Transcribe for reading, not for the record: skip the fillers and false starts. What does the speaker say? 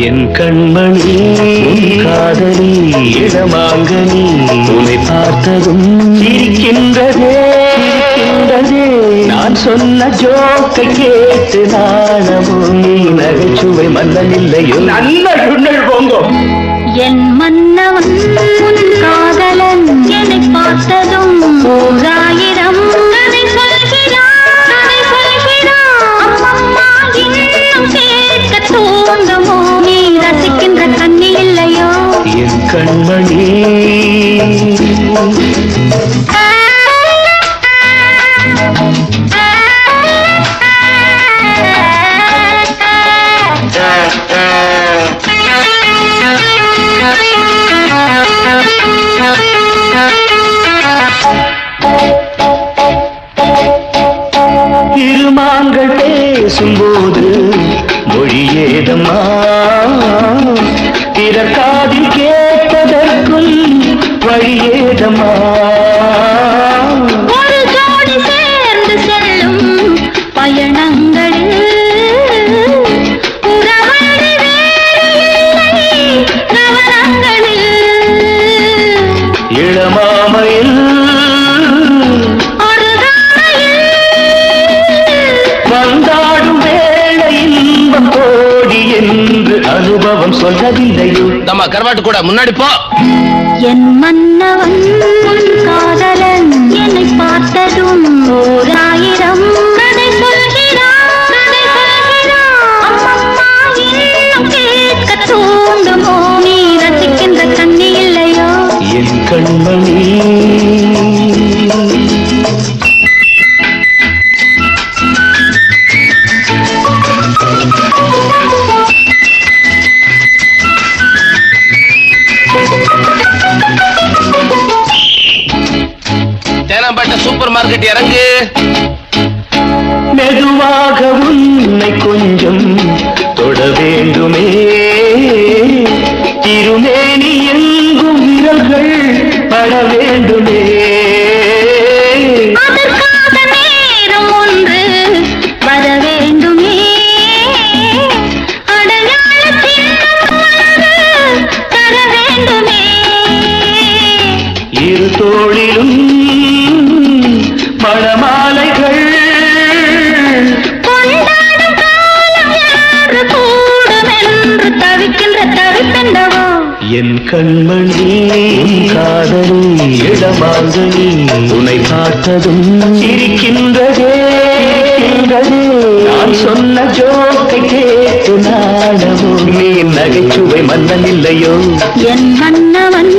என் கண்மணி காதலி இடமாங்கனி உன்னை பார்த்ததும் சிரிக்கின்றதே சிரிக்கின்றதே நான் சொன்ன ஜோக்கை கேட்டு நாணமோ நீ நகைச்சுவை மன்னன் இல்லையோ நல்ல சுண்ணல் போங்கோ என் மன்னவன் உன் காதலன் என்னை பார்த்ததும் ஓராயிரம் கதை சொல்கிறான் அம்மம்மா இன்னும் கேட்க தூண்டுமோ நீ ரசிக்கின்ற கண்ணி இல்லையோ என் கண்மணி திருமாங்கள் பேசும்போது மொழியேதம்மா பிறர் காதில் கேட்பதற்கும் வழியேதம்மா ஒரு ஜோடி சேர்ந்து செல்லும் பயணங்களில் உறவழி வேறு இல்லை கவனங்களில் இளமாமையில் வந்தாடும் வேளை இன்பம் கோடி என்று அனுபவம் சொல்லவில்லையோ நம்ம கருவாட்டு கூட முன்னாடி போ என் மன்னவன் உன் காதலன் என்னை பார்த்ததும் ஓராயிரம் கதை சொல்கிறான் அம்மம்மா இன்னும் கேட்க தூண்டுமோ நீ ரசிக்கின்ற கண்ணி இல்லையோ என் கண்மணி தேனாம்பேட்டை சூப்பர் மார்க்கெட் இறங்கு மெதுவாக உன்னை கொஞ்சம் தொட வேண்டுமே திருமேனி எங்கும் விரல்கள் பட வேண்டுமே அதற்காக நேரம் ஒன்று வர வேண்டுமே அடையாள சின்னம் தர வேண்டுமே இரு தோளிலும் மணமாலைகள் கொண்டாடும் காலம் யாரு கூடும் என்று தவிக்கின்ற தவிப்பெண்டவோ என் கண்மணி காதலி இடமாங்கனி உன்னை பார்த்ததும் சிரிக்கின்றதே நான் சொன்ன ஜோக்கை கேட்டு நாடமோ நீ நகைச்சுவை மன்னன் இல்லையோ என் மன்னவன்